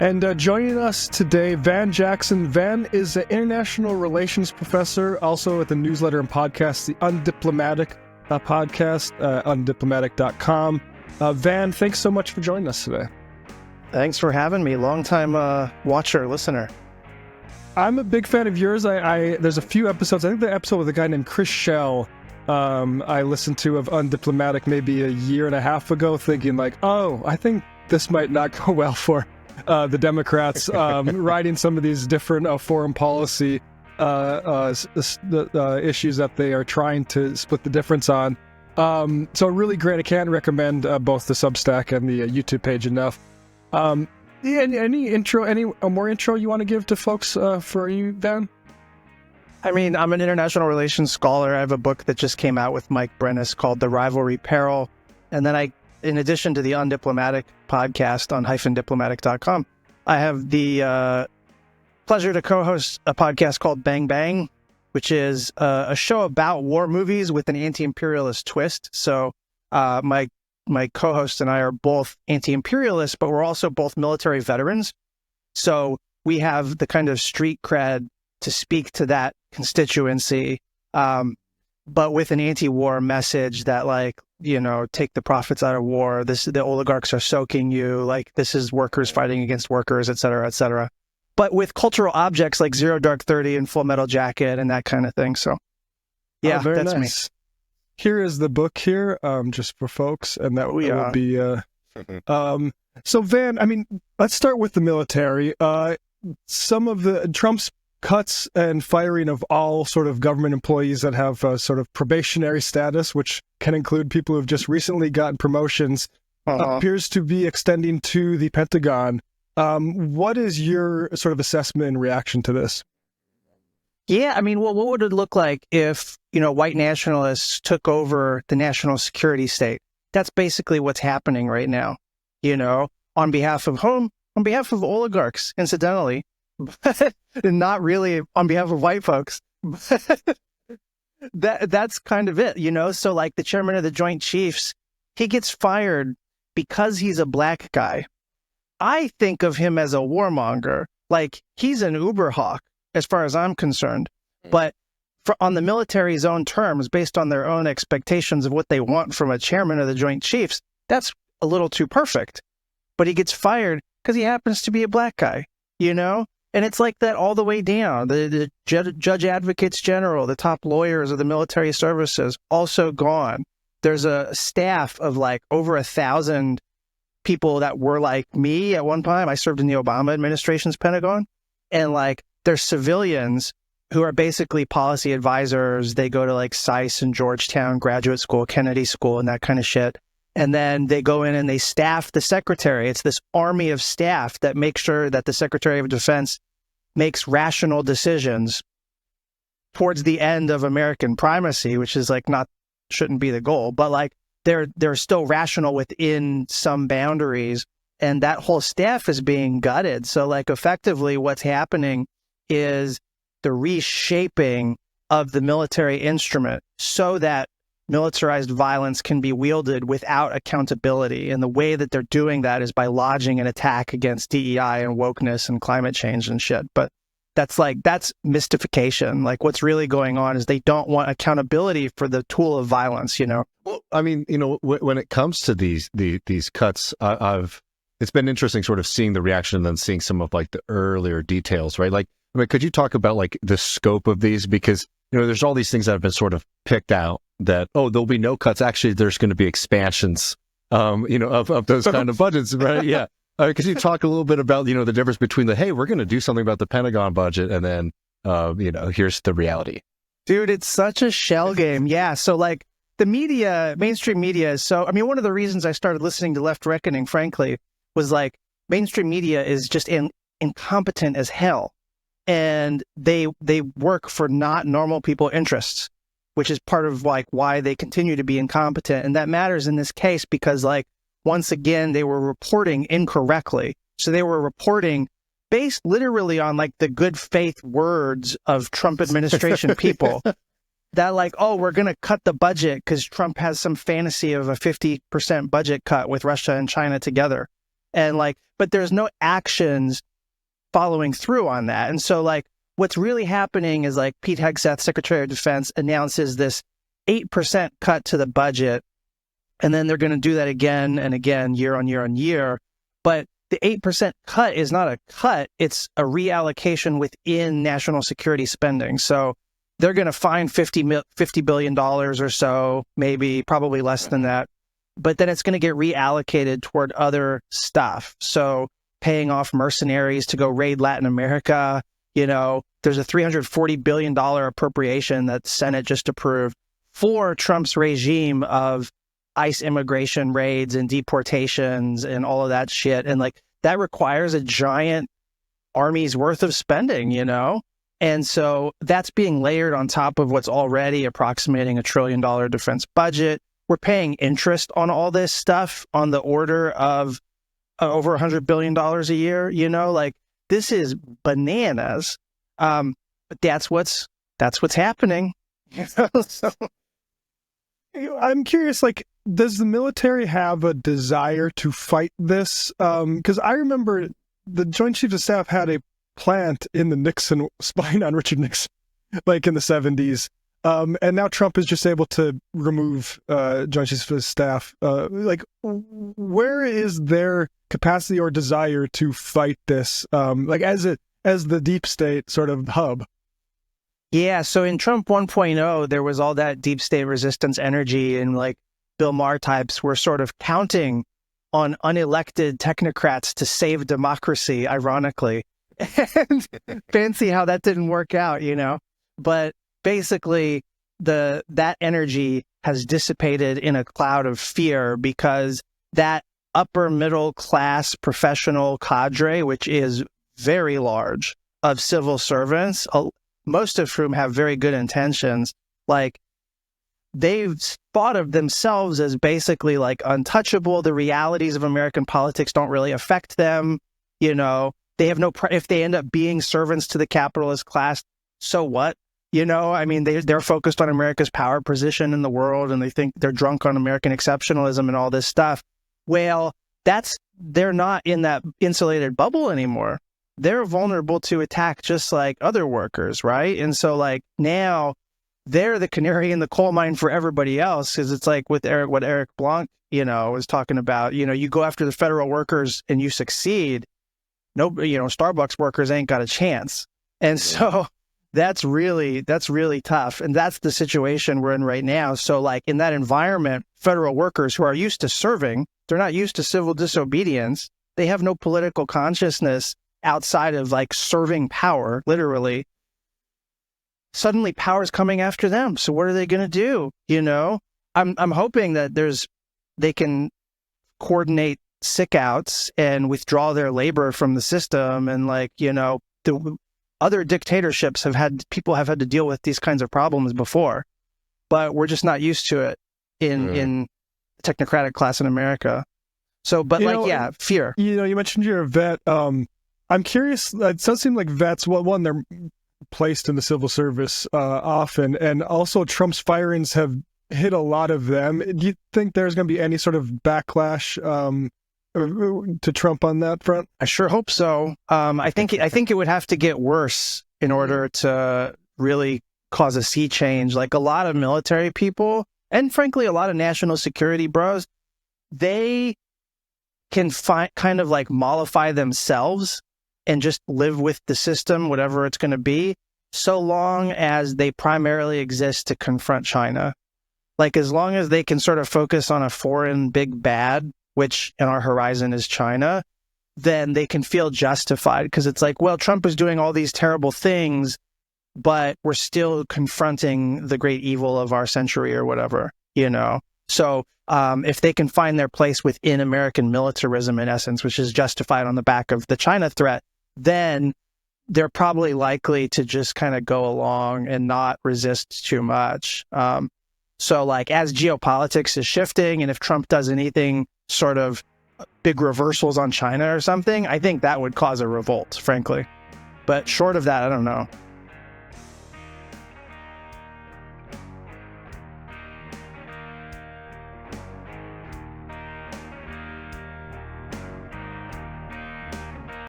And joining us today, Van Jackson. Van is an international relations professor, also at the newsletter and podcast, the Undiplomatic podcast, undiplomatic.com. Van, thanks so much for joining us today. Thanks for having me. Long-time watcher, listener. I'm a big fan of yours. There's a few episodes. I think the episode with a guy named Chris Schell I listened to of Undiplomatic maybe a year and a half ago, thinking like, oh, I think this might not go well for the Democrats writing some of these different foreign policy issues that they are trying to split the difference on. So really great. I can't recommend both the Substack and the YouTube page enough. Any more intro you want to give to folks for you, Van? I mean, I'm an international relations scholar. I have a book that just came out with Mike Brennis called The Rivalry Peril. And then in addition to the Undiplomatic podcast on -diplomatic.com, I have the pleasure to co-host a podcast called Bang Bang, which is a show about war movies with an anti-imperialist twist. So my co-host and I are both anti-imperialists, but we're also both military veterans. So we have the kind of street cred to speak to that constituency, but with an anti-war message that, like, you know, take the profits out of war. The oligarchs are soaking you. Like, this is workers fighting against workers, et cetera, et cetera. But with cultural objects like Zero Dark 30 and Full Metal Jacket and that kind of thing. So, yeah, that's nice. Me. Here is the book here, just for folks, and that will be. So, Van, I mean, let's start with the military. Some of Trump's cuts and firing of all sort of government employees that have sort of probationary status, which can include people who have just recently gotten promotions, appears to be extending to the Pentagon. What is your sort of assessment and reaction to this? Yeah, I mean, well, what would it look like if, you know, white nationalists took over the national security state? That's basically what's happening right now, you know, on behalf of oligarchs, incidentally, and not really on behalf of white folks. That's kind of it, you know? So like the chairman of the Joint Chiefs, he gets fired because he's a black guy. I think of him as a warmonger. Like, he's an Uber hawk as far as I'm concerned. But on the military's own terms, based on their own expectations of what they want from a chairman of the Joint Chiefs, that's a little too perfect. But he gets fired because he happens to be a black guy, you know? And it's like that all the way down. The judge advocates general, the top lawyers of the military services, also gone. There's a staff of like over 1,000 people that were like me at one time. I served in the Obama administration's Pentagon. And like, there's civilians who are basically policy advisors. They go to like SAIS and Georgetown Graduate School, Kennedy School, and that kind of shit. And then they go in and they staff the secretary. It's this army of staff that make sure that the Secretary of Defense makes rational decisions towards the end of American primacy, which is like shouldn't be the goal, but like they're still rational within some boundaries. And that whole staff is being gutted. So like effectively what's happening is the reshaping of the military instrument so that militarized violence can be wielded without accountability. And the way that they're doing that is by lodging an attack against DEI and wokeness and climate change and shit. But that's mystification. Like, what's really going on is they don't want accountability for the tool of violence, you know? Well, I mean, you know, when it comes to these cuts, it's been interesting sort of seeing the reaction and then seeing some of like the earlier details, right? Like, I mean, could you talk about like the scope of these? Because, you know, there's all these things that have been sort of picked out that, oh, there'll be no cuts. Actually, there's going to be expansions, you know, of those kind of budgets, right? Yeah. Could you talk a little bit about, you know, the difference between hey, we're going to do something about the Pentagon budget, and then, you know, here's the reality. Dude, it's such a shell game. Yeah. So like the media, mainstream media is I mean, one of the reasons I started listening to Left Reckoning, frankly, was like mainstream media is just incompetent as hell. And they work for not normal people interests, which is part of like why they continue to be incompetent. And that matters in this case because like, once again, they were reporting incorrectly. So they were reporting based literally on like the good faith words of Trump administration people that like, oh, we're going to cut the budget because Trump has some fantasy of a 50% budget cut with Russia and China together. And like, but there's no actions following through on that. And so like, what's really happening is like Pete Hegseth, Secretary of Defense, announces this 8% cut to the budget. And then they're going to do that again and again, year on year on year. But the 8% cut is not a cut. It's a reallocation within national security spending. So they're going to find $50 billion or so, maybe, probably less than that. But then it's going to get reallocated toward other stuff. So paying off mercenaries to go raid Latin America. You know, there's a $340 billion appropriation that the Senate just approved for Trump's regime of ICE immigration raids and deportations and all of that shit. And like, that requires a giant army's worth of spending, you know? And so that's being layered on top of what's already approximating $1 trillion defense budget. We're paying interest on all this stuff on the order of over $100 billion a year, you know, like this is bananas. But that's what's happening. So, I'm curious, like, does the military have a desire to fight this? Because I remember the Joint Chiefs of Staff had a plant in the Nixon, spying on Richard Nixon, like in the 70s. And now Trump is just able to remove Joint Chiefs of Staff. Like, where is their capacity or desire to fight this, like as the deep state sort of hub? Yeah, so in Trump 1.0, there was all that deep state resistance energy, and like Bill Maher types were sort of counting on unelected technocrats to save democracy, ironically. And fancy how that didn't work out, you know? But basically, that energy has dissipated in a cloud of fear because that upper middle class professional cadre, which is very large, of civil servants, most of whom have very good intentions, like they've thought of themselves as basically like untouchable. The realities of American politics don't really affect them. You know, they have if they end up being servants to the capitalist class, so what? You know, I mean, they're focused on America's power position in the world, and they think they're drunk on American exceptionalism and all this stuff. Well, they're not in that insulated bubble anymore. They're vulnerable to attack just like other workers, right? And so like now they're the canary in the coal mine for everybody else, because it's like with what Eric Blanc, you know, was talking about. You know, you go after the federal workers and you succeed. Nobody, you know, Starbucks workers ain't got a chance. And so that's really tough. And that's the situation we're in right now. So like in that environment, federal workers who are used to serving, they're not used to civil disobedience. They have no political consciousness outside of like serving power, literally. Suddenly power's coming after them. So what are they going to do? You know, I'm hoping that they can coordinate sick outs and withdraw their labor from the system. And like, you know, the other dictatorships people have had to deal with these kinds of problems before, but we're just not used to it in technocratic class in America. So, but fear. You know, you mentioned you're a vet. I'm curious, it does seem like vets, well, one, they're placed in the civil service often, and also Trump's firings have hit a lot of them. Do you think there's going to be any sort of backlash to Trump on that front? I sure hope so. I think it would have to get worse in order to really cause a sea change. Like a lot of military people, and frankly, a lot of national security bros, they can kind of like mollify themselves and just live with the system, whatever it's going to be, so long as they primarily exist to confront China. Like as long as they can sort of focus on a foreign big bad, which in our horizon is China, then they can feel justified, because it's like, well, Trump is doing all these terrible things, but we're still confronting the great evil of our century or whatever, you know? So if they can find their place within American militarism, in essence, which is justified on the back of the China threat, then they're probably likely to just kind of go along and not resist too much. So like as geopolitics is shifting, and if Trump does anything sort of big reversals on China or something, I think that would cause a revolt, frankly. But short of that, I don't know.